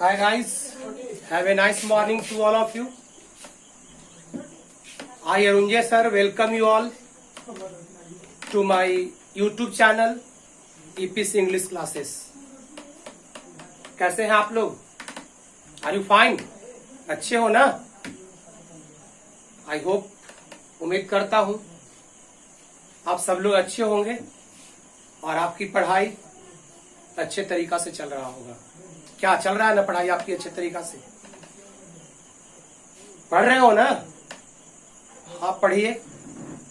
Hi guys, have a nice morning to all of you. I Arunjay sir welcome you all to my YouTube channel EPC English Classes. कैसे हैं आप लोग? Are you fine? अच्छे हो ना? I hope, उम्मीद करता हूँ आप सब लोग अच्छे होंगे और आपकी पढ़ाई अच्छे तरीका से चल रहा होगा। क्या चल रहा है ना पढ़ाई आपकी अच्छे तरीका से? पढ़ रहे हो ना? हाँ पढ़िए,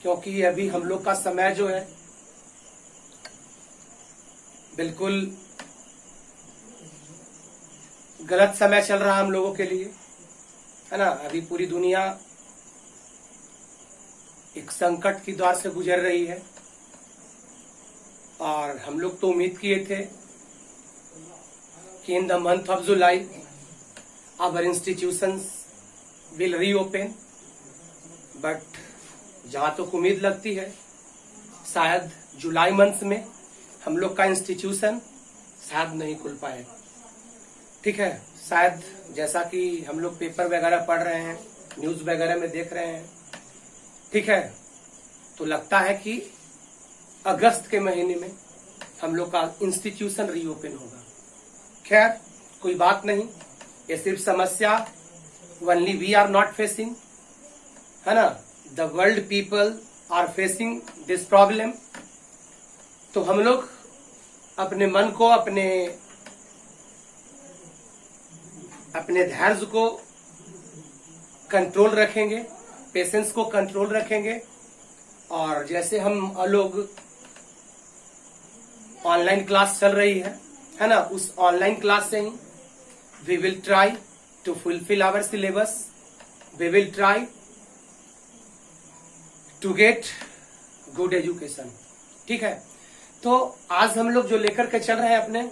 क्योंकि अभी हम लोग का समय जो है बिल्कुल गलत समय चल रहा है हम लोगों के लिए, है ना। अभी पूरी दुनिया एक संकट की दौर से गुजर रही है और हम लोग तो उम्मीद किए थे कि in the month of July our institutions will reopen, but जहाँ तक उम्मीद लगती है शायद जुलाई मंथ में हम लोग का इंस्टीट्यूशन शायद नहीं खुल पाए। ठीक है, शायद जैसा कि हम लोग पेपर वगैरह पढ़ रहे हैं, न्यूज वगैरह में देख रहे हैं, ठीक है, तो लगता है कि अगस्त के महीने में हम लोग का इंस्टीट्यूशन रीओपन होगा। खैर कोई बात नहीं, ये सिर्फ समस्या only we are not facing, है ना, the world people are facing this problem. तो हम लोग अपने मन को, अपने धैर्य को कंट्रोल रखेंगे, पेशेंस को कंट्रोल रखेंगे और जैसे हम लोग ऑनलाइन क्लास चल रही है ना, उस ऑनलाइन क्लास से ही we will try to fulfil our syllabus, we will try to get good education. ठीक है, तो आज हम लोग जो लेकर के चल रहे हैं अपने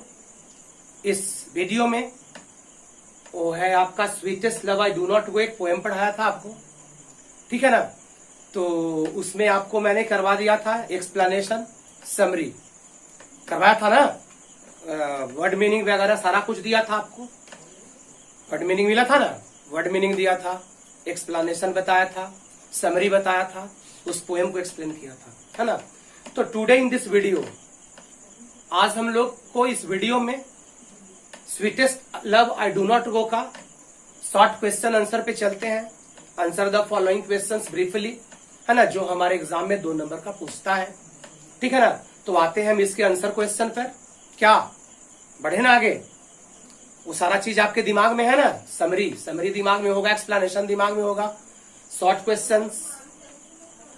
इस वीडियो में, वो है आपका sweetest love I do not गो, एक पोएम पढ़ाया था आपको, ठीक है ना। तो उसमें आपको मैंने करवा दिया था एक्सप्लेनेशन, समरी करवाया था ना, वर्ड मीनिंग वगैरह सारा कुछ दिया था आपको, वर्ड मीनिंग मिला था ना, वर्ड मीनिंग दिया था, एक्सप्लेनेशन बताया था, समरी बताया था, उस पोएम को एक्सप्लेन किया था, है ना। तो टुडे इन दिस वीडियो, आज हम लोग को इस वीडियो में sweetest love I do not go का शॉर्ट क्वेश्चन आंसर पे चलते हैं। Answer the following questions briefly, है ना, जो हमारे एग्जाम में 2 नंबर का पूछता है, ठीक है ना। तो आते हैं हम इसके आंसर क्वेश्चन पर। क्या बढ़े ना आगे? वो सारा चीज आपके दिमाग में है ना, समरी दिमाग में होगा, एक्सप्लेनेशन दिमाग में होगा, शॉर्ट क्वेश्चंस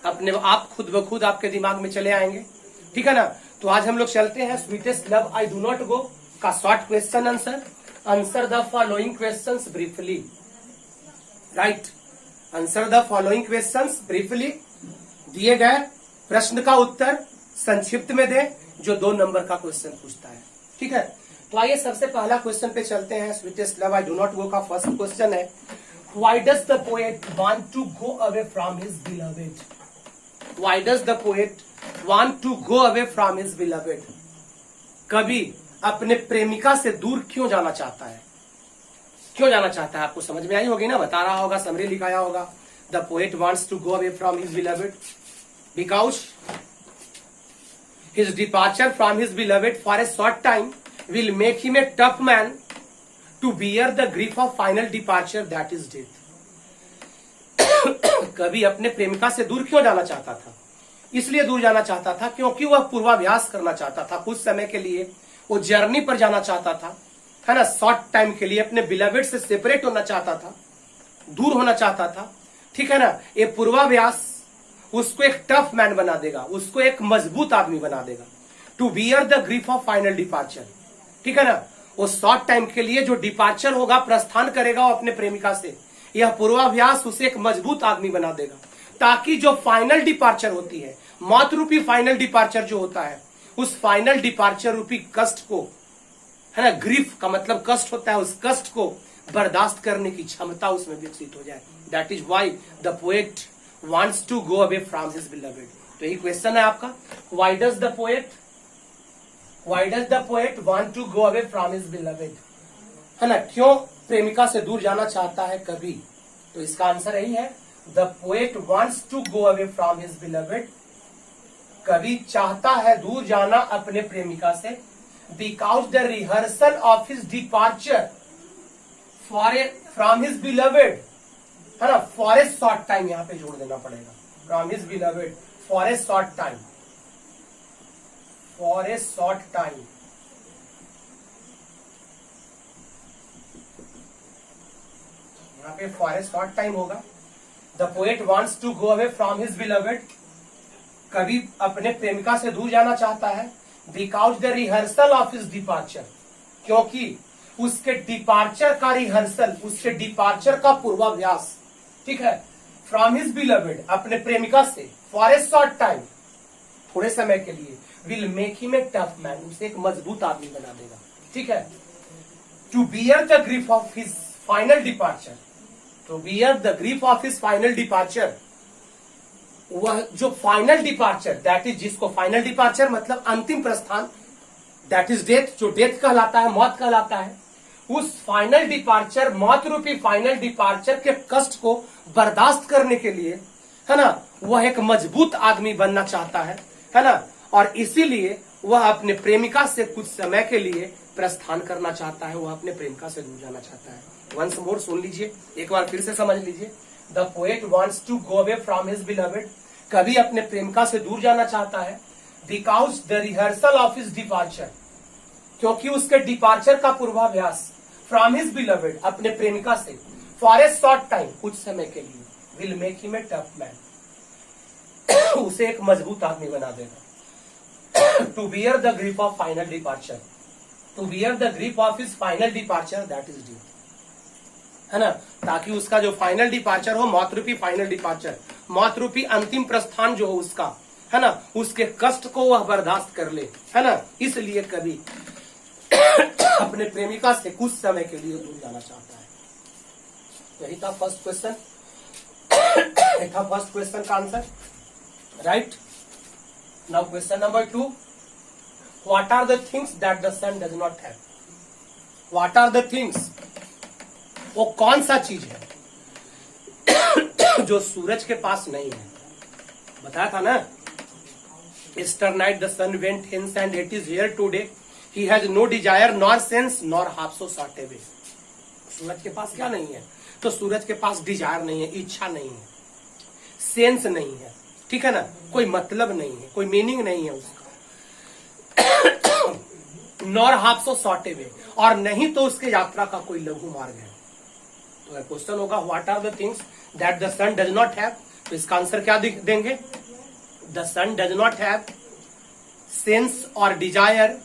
अपने आप खुद ब खुद आपके दिमाग में चले आएंगे, ठीक है ना। तो आज हम लोग चलते हैं sweetest love I do not go का short question answer. Answer the following questions briefly, right, answer the following questions briefly. दिए गए प्रश्न का उत्तर संक्षिप्त में दे, जो 2 नंबर का क्वेश्चन पूछता है, ठीक है। तो आइए सबसे पहला क्वेश्चन पे चलते हैं। Sweetest love I do not go का फर्स्ट क्वेश्चन है, why does the poet want to go away from his beloved? Why does the poet want to go away from his beloved? कवि अपने प्रेमिका से दूर क्यों जाना चाहता है? क्यों जाना चाहता है? आपको समझ में आई होगी ना, बता रहा होगा, समरी लिखाया होगा। The poet wants to go away from his beloved because his departure from his beloved for a short time will make him a tough man to bear the grief of final departure, that is death. कवि अपने प्रेमिका से दूर क्यों जाना चाहता था? इसलिए दूर जाना चाहता था क्योंकि वह पूर्वाभ्यास करना चाहता था, कुछ समय के लिए वो जर्नी पर जाना चाहता था, है ना, शॉर्ट टाइम के लिए अपने बिलवेड से सेपरेट होना चाहता था, दूर होना चाहता था, ठीक है ना। ये पूर्वाभ्यास उसको एक टफ मैन बना देगा, उसको एक मजबूत आदमी बना देगा। To bear the grief of final departure, ठीक है ना, वो शॉर्ट टाइम के लिए जो डिपार्चर होगा, प्रस्थान करेगा वो अपने प्रेमिका से, यह पूर्वाभ्यास उसे एक मजबूत आदमी बना देगा, ताकि जो फाइनल डिपार्चर होती है, मौत रूपी फाइनल डिपार्चर जो होता है, उस फाइनल डिपार्चर रूपी कष्ट को, है ना, ग्रीफ का मतलब कष्ट होता है, उस कष्ट को बर्दाश्त करने की क्षमता उसमें विकसित हो जाए। That is why the poet wants to go away from his beloved। तो यही क्वेश्चन है आपका, why does the poet want to go away from his beloved? है ना, क्यों प्रेमिका से दूर जाना चाहता है कभी? तो इसका आंसर यही है, the poet wants to go away from his beloved. कवि चाहता है दूर जाना अपने प्रेमिका से, because the rehearsal of his departure from his beloved, है ना, फॉर ए शॉर्ट टाइम, यहां पे जोड़ देना पड़ेगा, from his beloved for a short time, for a short time. यहाँ पे फॉर ए शॉर्ट टाइम होगा। The poet wants to go away from his beloved, कवि अपने प्रेमिका से दूर जाना चाहता है, because the rehearsal of his departure, क्योंकि उसके डिपार्चर का रिहर्सल, उसके डिपार्चर का पूर्वाभ्यास, ठीक है, फ्रॉम हिज बिलवेड, अपने प्रेमिका से, फॉर ए शॉर्ट टाइम, थोड़े समय के लिए, will make him a tough man, उसे एक मजबूत आदमी बना देगा, ठीक है। To bear the grief of his final departure, to bear the grief of his final departure, वह जो फाइनल डिपार्चर, दैट इज, जिसको फाइनल डिपार्चर मतलब अंतिम प्रस्थान, दैट इज डेथ, जो डेथ कहलाता है, मौत कहलाता है, उस फाइनल डिपार्चर, मौत रूपी फाइनल डिपार्चर के कष्ट को बर्दाश्त करने के लिए, है ना, वह एक मजबूत आदमी बनना चाहता है ना, और इसीलिए वह अपने प्रेमिका से कुछ समय के लिए प्रस्थान करना चाहता है, वह अपने प्रेमिका से दूर जाना चाहता है। वंस मोर सुन लीजिए, एक बार फिर से समझ लीजिए। The poet wants to go away from his beloved, कवि अपने प्रेमिका से दूर जाना चाहता है, because the rehearsal of his departure, क्योंकि उसके डिपार्चर का पूर्वाभ्यास, फ्रॉम हिज बिलवेड, अपने प्रेमिका से, फॉर ए शॉर्ट टाइम, कुछ समय के लिए, will make him a tough man, उसे एक मजबूत आदमी बना देगा। To bear the grief of final departure, to bear the grief of his final departure, that is due, है ना, ताकि उसका जो फाइनल डिपार्चर हो, मौत रूपी फाइनल डिपार्चर, मौत रूपी अंतिम प्रस्थान जो हो उसका, है ना, उसके कष्ट को वह बर्दाश्त कर ले, है ना, इसलिए कभी अपने प्रेमिका से कुछ समय के लिए दूर जाना चाहता है। यही था फर्स्ट क्वेश्चन, यही था फर्स्ट क्वेश्चन का answer, right. Now question number 2, what are the things that the sun does not have? What are the things, वो कौन सा चीज है जो सूरज के पास नहीं है? बताया था ना, yesternight the sun went hence and it is here today, he has no desire nor sense nor half so short a way. सूरज के पास क्या नहीं है? तो सूरज के पास डिजायर नहीं है, इच्छा नहीं है, सेंस नहीं है, ठीक है ना, कोई मतलब नहीं है, कोई मीनिंग नहीं है उसका, nor half so short away, और नहीं तो उसके यात्रा का कोई लघु मार्ग है। तो क्वेश्चन होगा what are the things that the sun does not have, तो इसका आंसर क्या देंगे? The sun does not have sense और डिजायर,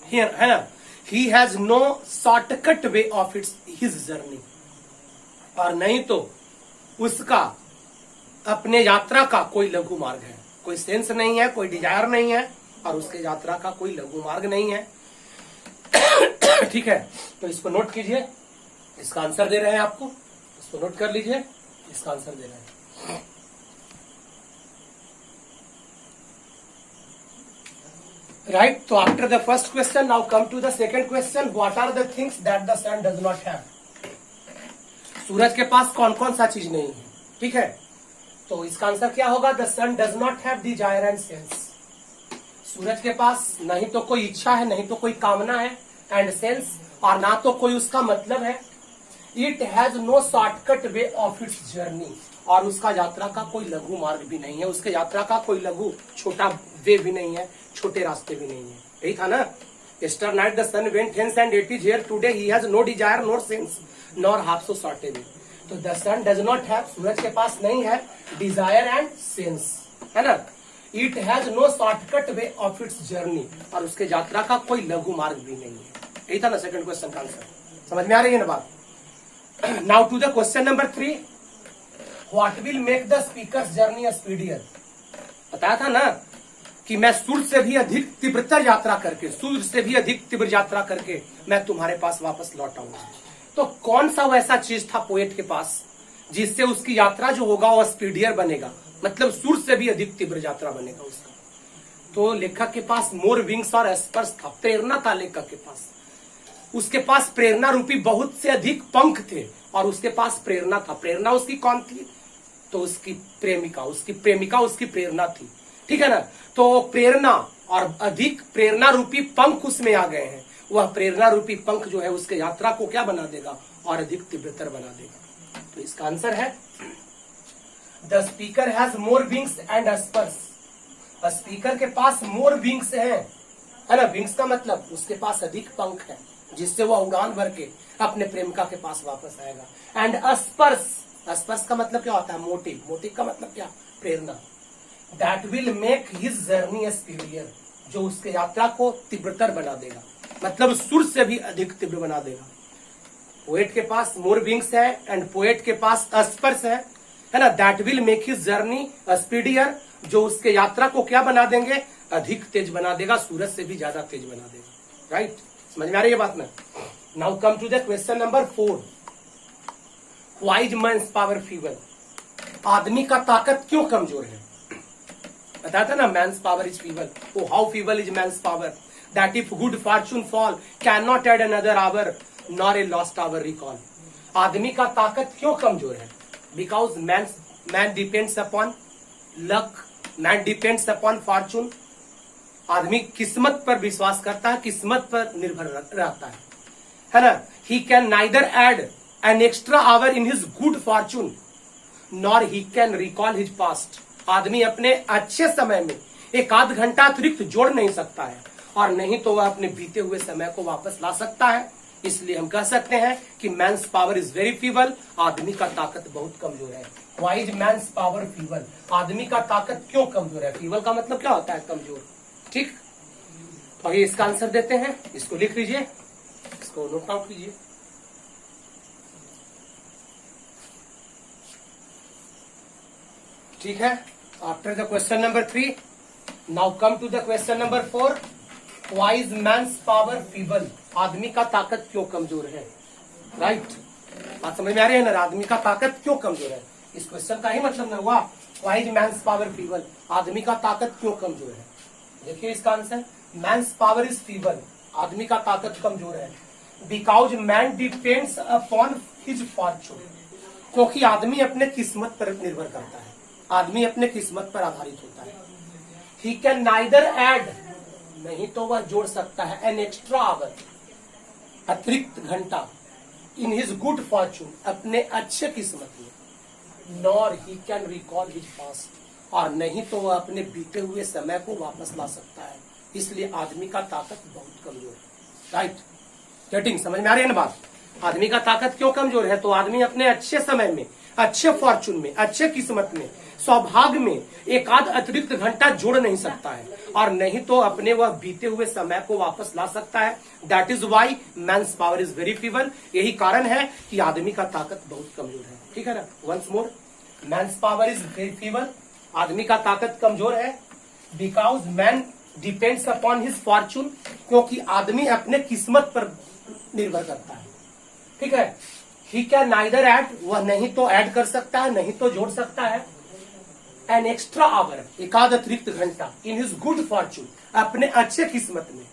है ना, he has no shortcut way of its his journey, और नहीं तो उसका अपने यात्रा का कोई लघु मार्ग है, कोई सेंस नहीं है, कोई डिजायर नहीं है, और उसके यात्रा का कोई लघु मार्ग नहीं है। ठीक है, तो इसको नोट कीजिए, इसका आंसर दे रहे हैं आपको, इसको नोट कर लीजिए, इसका आंसर दे रहे हैं। राइट, तो after the first question now come to the second question, what are the things that the sun does not have? सूरज के पास कौन कौन सा चीज नहीं है, ठीक है, तो इसका आंसर क्या होगा? The sun does not have desire and sense. सूरज के पास नहीं तो कोई इच्छा है, नहीं तो कोई कामना है, एंड सेंस, और ना तो कोई उसका मतलब है। It has no shortcut way of its journey, और उसका यात्रा का कोई लघु मार्ग भी नहीं है, उसके यात्रा का कोई लघु छोटा वे भी नहीं है, छोटे रास्ते भी नहीं है। यही था ना, yesternight the sun went hence and it is here today, he has no desire nor sense nor half so short a way. तो the sun does not have, सूरज के पास नहीं है डिजायर एंड सेंस, है ना, it has no shortcut way of its journey, और उसके यात्रा का कोई लघु मार्ग भी नहीं है। यही था ना सेकंड क्वेश्चन का आंसर, समझ में आ रही है ना बात? Now to the question number 3, what will make the speaker's journey speedier? बताया था ना कि मैं सूर्य से भी अधिक तीव्रतर यात्रा करके, सूर्य से भी अधिक तीव्र यात्रा करके मैं तुम्हारे पास वापस लौट आऊंगा। तो कौन सा वैसा चीज था पोएट के पास जिससे उसकी यात्रा जो होगा वो स्पीडियर बनेगा, मतलब सूर्य से भी अधिक तीव्र यात्रा बनेगा उसका? तो लेखक के पास मोर विंग्स और स्पर्श था, प्रेरणा था लेखक के पास। उसके पास प्रेरणा रूपी बहुत से अधिक पंख थे और उसके पास प्रेरणा था। प्रेरणा उसकी कौन थी? तो उसकी प्रेमिका उसकी प्रेरणा थी। ठीक है ना। तो प्रेरणा और अधिक प्रेरणा रूपी पंख उसमें आ गए हैं। वह प्रेरणा रूपी पंख जो है उसके यात्रा को क्या बना देगा? और अधिक तीव्रतर बना देगा। तो इसका आंसर है the speaker has more wings and Spurs. Speaker के पास मोर विंग्स है ना। विंग्स का मतलब उसके पास अधिक पंख है जिससे वह उड़ान भर के अपने प्रेमिका के पास वापस आएगा। एंड स्पर्स का मतलब क्या होता है? मोटिव का मतलब क्या? प्रेरणा। That will make his journey speedier, जो उसके यात्रा को तीव्रतर बना देगा, मतलब सुर से भी अधिक तीव्र बना देगा। पोएट के पास मोर विंग्स है एंड पोएट के पास स्पर्स है ना। That will make his journey speedier, जो उसके यात्रा को क्या बना देंगे? अधिक तेज बना देगा, सूरज से भी ज्यादा तेज बना देगा। राइट, समझ में आ रही है बात ना? Now come to the question number 4। Why is man's power feeble? आदमी का ताकत क्यों कमजोर है? बताया था ना, man's power is feeble. Oh how feeble is man's power? That if good fortune fall can not add another hour nor a lost hour recall. आदमी का ताकत क्यों कमजोर है? Because man depends upon luck, man depends upon fortune. आदमी किस्मत पर विश्वास करता है, किस्मत पर निर्भर रहता है ना। He can neither add an extra hour in his good fortune nor he can recall his past. आदमी अपने अच्छे समय में एक आध घंटा अतिरिक्त जोड़ नहीं सकता है और नहीं तो वह अपने बीते हुए समय को वापस ला सकता है। इसलिए हम कह सकते हैं कि man's power is very feeble. आदमी का ताकत बहुत कमजोर है। Why is man's power feeble? आदमी का ताकत क्यों कमजोर है? फीबल का मतलब क्या होता है? कमजोर। ठीक, तो आइए इसका आंसर देते हैं। इसको लिख लीजिए, इसको नोट आउट कीजिए। ठीक है, after the question number 3 now come to the question number 4। Why is man's power feeble? आदमी का ताकत क्यों कमजोर है? राइट, बात समझ में आ रही है ना? आदमी का ताकत क्यों कमजोर है? इस क्वेश्चन का ही मतलब ना हुआ why is man's power feeble? आदमी का ताकत क्यों कमजोर है? देखिए इसका answer, man's power is feeble, आदमी का ताकत कमजोर है। Because man depends upon his fortune, क्योंकि आदमी अपने किस्मत पर निर्भर करता है, आदमी अपने किस्मत पर आधारित होता है। ही कैन नाइदर एड, नहीं तो वह जोड़ सकता है, एन एक्स्ट्रा आवर, अतिरिक्त घंटा, इन हिज गुड फॉर्चून, अपने अच्छे किस्मत में, nor he can recall his past, और नहीं तो वह अपने बीते हुए समय को वापस ला सकता है। इसलिए आदमी का ताकत बहुत कमजोर है। राइट, गेटिंग, समझ में आ रही है ना बात? आदमी का ताकत क्यों कमजोर है? तो आदमी अपने अच्छे समय में, अच्छे फॉर्चून में, अच्छे किस्मत में, सौभाग्य में एक आध अतिरिक्त घंटा जोड़ नहीं सकता है, और नहीं तो अपने वह बीते हुए समय को वापस ला सकता है। That is why man's power is very feeble. यही कारण है कि आदमी का ताकत बहुत कमजोर है। ठीक है ना? Once more, man's power is very feeble, आदमी का ताकत कमजोर है। Because man depends upon his fortune, क्योंकि आदमी अपने किस्मत पर निर्भर करता है। ठीक है। ही कैन नाइदर एड, वह नहीं तो ऐड कर सकता है, नहीं तो जोड़ सकता है, एन एक्स्ट्रा आवर, एक आध अतिरिक्त घंटा, इन हिज गुड फॉर्चून, अपने अच्छे किस्मत में,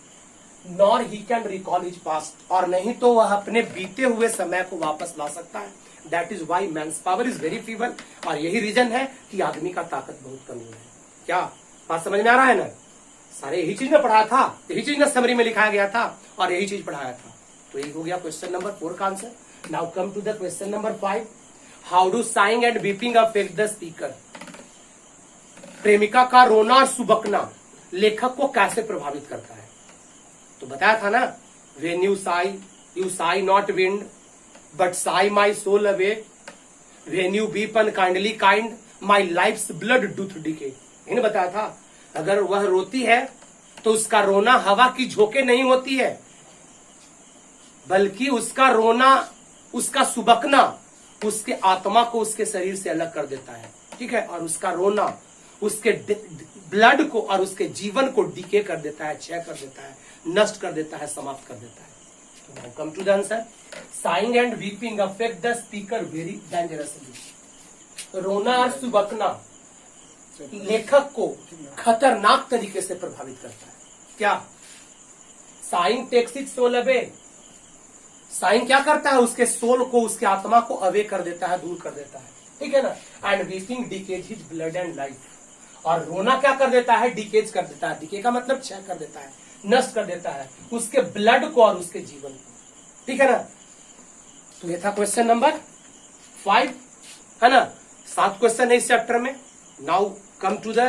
nor he can recall his past, और नहीं तो वह अपने बीते हुए समय को वापस ला सकता है। That is why man's power is very feeble, और यही रीजन है कि आदमी का ताकत बहुत कमजोर है। क्या बात समझ में आ रहा है ना? सारे यही चीज ने पढ़ाया था, यही चीज ने समरी में लिखाया गया था, और यही चीज पढ़ाया था। तो यही हो गया क्वेश्चन नंबर 4 का answer. Now come to the question number 5। How do sighing and weeping affect the speaker? प्रेमिका का रोना और सुबकना लेखक को कैसे प्रभावित करता है? तो बताया था ना, when you sigh not wind but sigh my soul away, when you weep unkindly kind my life's blood doth decay. इन्हें बताया था, अगर वह रोती है तो उसका रोना हवा की झोंके नहीं होती है, बल्कि उसका रोना, उसका सुबकना उसके आत्मा को उसके शरीर से अलग कर देता है। ठीक है, और उसका रोना उसके ब्लड को और उसके जीवन को डीके कर देता है, क्षय कर देता है, नष्ट कर देता है, समाप्त कर देता है। तो come to the answer, sighing and weeping affect the speaker very dangerously. रोना और सुबकना लेखक को खतरनाक तरीके से प्रभावित करता है। क्या? Sighing takes it soul away, sigh क्या करता है, उसके सोल को, उसके आत्मा को अवे कर देता है, दूर कर देता है, ठीक है ना। And weeping decays his blood and life, और रोना क्या कर देता है, डिकेज कर देता है। डिके का मतलब क्षय कर देता है, नष्ट कर देता है उसके ब्लड को और उसके जीवन को, ठीक है ना। तो ये था क्वेश्चन नंबर 5, है ना। 7 क्वेश्चन है इस चैप्टर में। Now come to the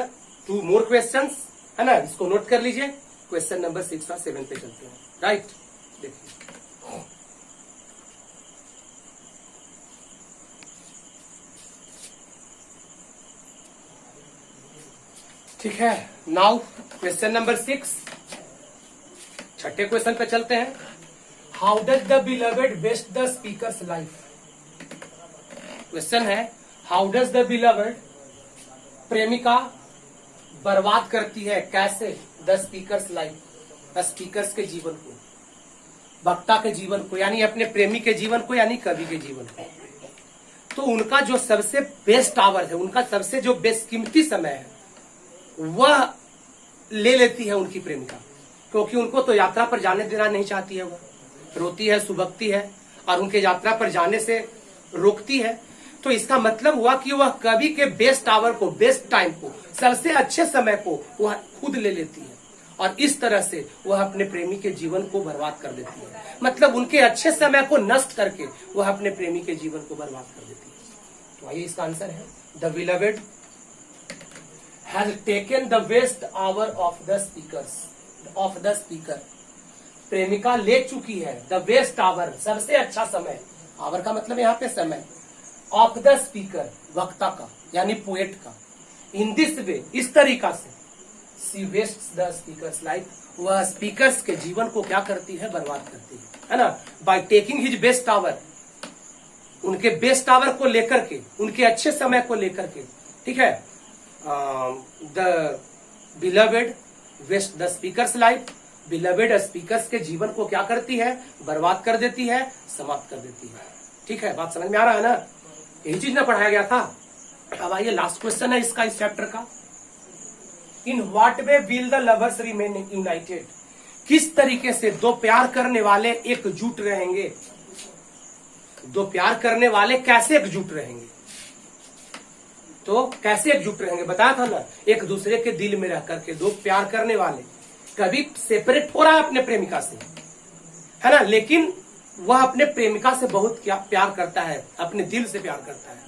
2 more questions, है ना, इसको नोट कर लीजिए। क्वेश्चन नंबर 6 और 7 पे चलते हैं, राइट। देखिए ठीक है। नाउ क्वेश्चन नंबर 6, छठे क्वेश्चन पे चलते हैं। How does the beloved waste the speaker's life. Question है, हाउ डज द बिलवेड, प्रेमिका बर्बाद करती है कैसे द स्पीकर्स लाइफ, स्पीकर्स के जीवन को, वक्ता के जीवन को, यानी अपने प्रेमी के जीवन को, यानी कवि के जीवन को। तो उनका जो सबसे बेस्ट आवर है, उनका सबसे जो बेशकीमती समय है, वह ले लेती है उनकी प्रेमिका, क्योंकि उनको तो यात्रा पर जाने देना नहीं चाहती है। वह रोती है, सुबकती है और उनके यात्रा पर जाने से रोकती है। तो इसका मतलब हुआ कि वह कवि के बेस्ट आवर को, बेस्ट टाइम को, सबसे अच्छे समय को वह खुद ले लेती है, और इस तरह से वह अपने प्रेमी के जीवन को बर्बाद कर देती है। मतलब उनके अच्छे समय को नष्ट करके वह अपने प्रेमी के जीवन को बर्बाद कर देती है। तो आइए इसका आंसर है, the beloved has taken the best hour of the speaker। प्रेमिका ले चुकी है द बेस्ट आवर, सबसे अच्छा समय, आवर का मतलब यहाँ पे समय, ऑफ द स्पीकर, वक्ता का, यानी पोएट का। इन दिस वे, इस तरीका से, सी वेस्ट्स द स्पीकर्स लाइफ, वह स्पीकर्स के जीवन को क्या करती है, बर्बाद करती है ना। By taking his best hour, उनके बेस्ट आवर को लेकर के, उनके अच्छे समय को लेकर के, ठीक है। The beloved waste the speaker's life, beloved speaker's के जीवन को क्या करती है, बर्बाद कर देती है, समाप्त कर देती है। ठीक है, बात समझ में आ रहा है ना, यही चीज ना पढ़ाया गया था। अब आइए लास्ट क्वेश्चन है इसका, इस चैप्टर का। In what way will the lovers remain United, किस तरीके से दो प्यार करने वाले एकजुट रहेंगे, दो प्यार करने वाले कैसे एकजुट रहेंगे। तो कैसे एकजुट रहेंगे बताया था ना, एक दूसरे के दिल में रह करके दो प्यार करने वाले, कभी सेपरेट हो रहा है अपने प्रेमिका से, है ना, लेकिन वह अपने प्रेमिका से बहुत क्या प्यार करता है, अपने दिल से प्यार करता है।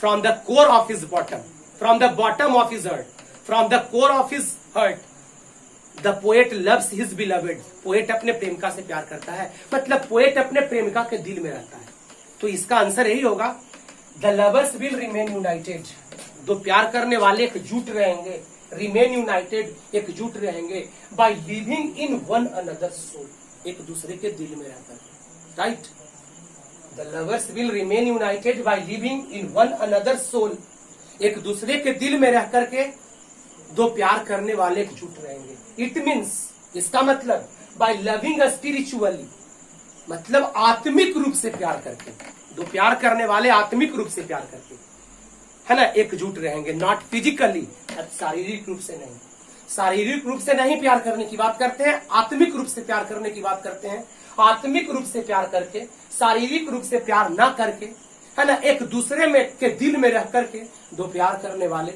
From the core of his bottom, from the bottom of his heart, from the core of his heart the poet loves his beloved, पोएट अपने प्रेमिका से प्यार करता है, मतलब पोएट अपने प्रेमिका के दिल में रहता है। तो इसका आंसर यही होगा, the lovers will remain United, दो प्यार करने वाले एकजुट रहेंगे, रिमेन यूनाइटेड, एकजुट रहेंगे, by living in one another soul, एक दूसरे के दिल में रहकर, right. The lovers will remain united by living in one another soul, एक दूसरे के दिल में रह करके दो प्यार करने वाले एकजुट रहेंगे। इट मीन्स, इसका मतलब बाय लविंग स्पिरिचुअली, मतलब आत्मिक रूप से प्यार करके, दो प्यार करने वाले आत्मिक रूप से प्यार करके, है ना, एकजुट रहेंगे। नॉट फिजिकली, शारीरिक रूप से नहीं, शारीरिक रूप से नहीं प्यार करने की बात करते हैं, आत्मिक रूप से प्यार करने की बात करते हैं। आत्मिक रूप से प्यार करके, शारीरिक रूप से प्यार ना करके, है ना, एक दूसरे में के दिल में रह करके दो प्यार करने वाले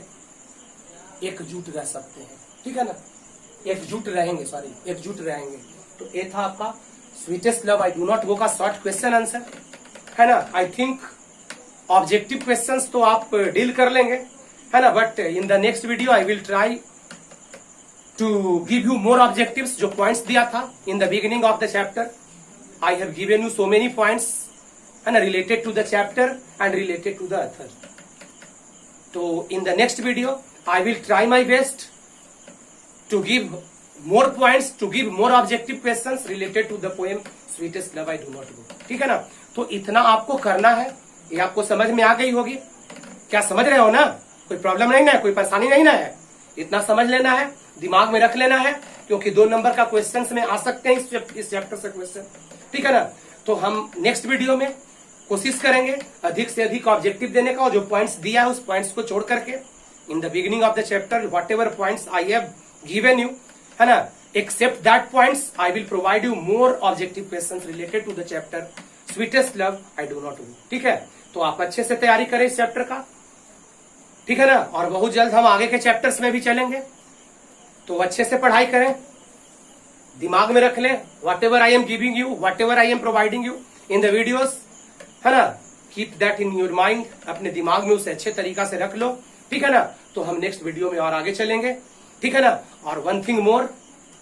एकजुट रह सकते हैं, ठीक है ना, एकजुट रहेंगे, सॉरी एकजुट रहेंगे। तो ये था आपका sweetest love I do not go का शॉर्ट क्वेश्चन आंसर, है ना। आई थिंक ऑब्जेक्टिव क्वेश्चंस तो आप डील कर लेंगे, है ना, but in the next video I will try to give you more objectives. जो पॉइंट्स दिया था in the beginning of the chapter, I have given you so many points, है ना, related to the chapter and related to the author. तो in the next video I will try my best to give more points, to give more objective questions related to the poem sweetest love I do not go, ठीक है ना। तो इतना आपको करना है, ये आपको समझ में आ गई होगी, क्या समझ रहे हो ना, कोई प्रॉब्लम नहीं ना है, कोई परेशानी नहीं ना है, इतना समझ लेना है, दिमाग में रख लेना है, क्योंकि 2 नंबर का क्वेश्चन में आ सकते हैं इस चैप्टर से क्वेश्चन, ठीक है ना। तो हम नेक्स्ट वीडियो में कोशिश करेंगे अधिक से अधिक ऑब्जेक्टिव देने का, और जो पॉइंट्स दिया है उस पॉइंट्स को छोड़ करके इन the beginning of the chapter what ever points I have given you, है ना, except that points, I will provide you more objective questions related to the chapter Sweetest Love I Do Not Know. ठीक है, तो आप अच्छे से तैयारी करें इस चैप्टर का, ठीक है ना, और बहुत जल्द हम आगे के चैप्टर्स में भी चलेंगे, तो अच्छे से पढ़ाई करें, दिमाग में रख लें, what ever I am giving you, what ever I am providing you in the videos, है ना, keep that in your mind, अपने दिमाग में उसे अच्छे तरीका से रख लो, ठीक है ना, तो हम नेक्स्ट वीडियो में और आगे चलेंगे, ठीक है ना। और one thing more,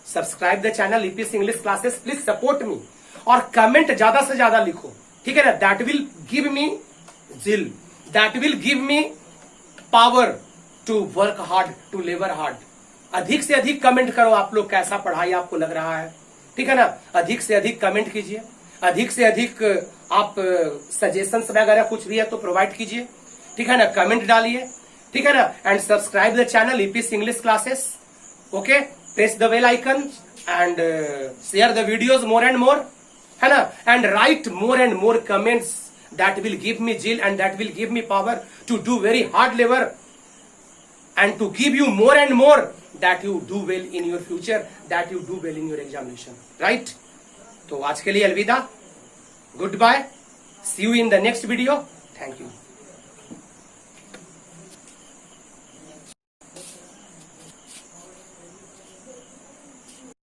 subscribe the channel EPSC English classes, please support me, और कमेंट ज्यादा से ज्यादा लिखो, ठीक है ना, that will give me zeal, that will give me power to work hard, to labour hard. अधिक से अधिक कमेंट करो आप लोग, कैसा पढ़ाई आपको लग रहा है, ठीक है ना, अधिक से अधिक कमेंट कीजिए, अधिक से अधिक आप सजेशंस वगैरह कुछ भी है तो प्रोवाइड कीजिए, ठीक है ना, कमेंट डालिए, ठीक है ना, and subscribe the channel EPSC English classes, okay, press the bell icon and share the videos more and more, है ना, and write more and more comments that will give me zeal and that will give me power to do very hard labor and to give you more and more that you do well in your future, that you do well in your examination, right? तो आज के लिए अलविदा, goodbye, see you in the next video, thank you.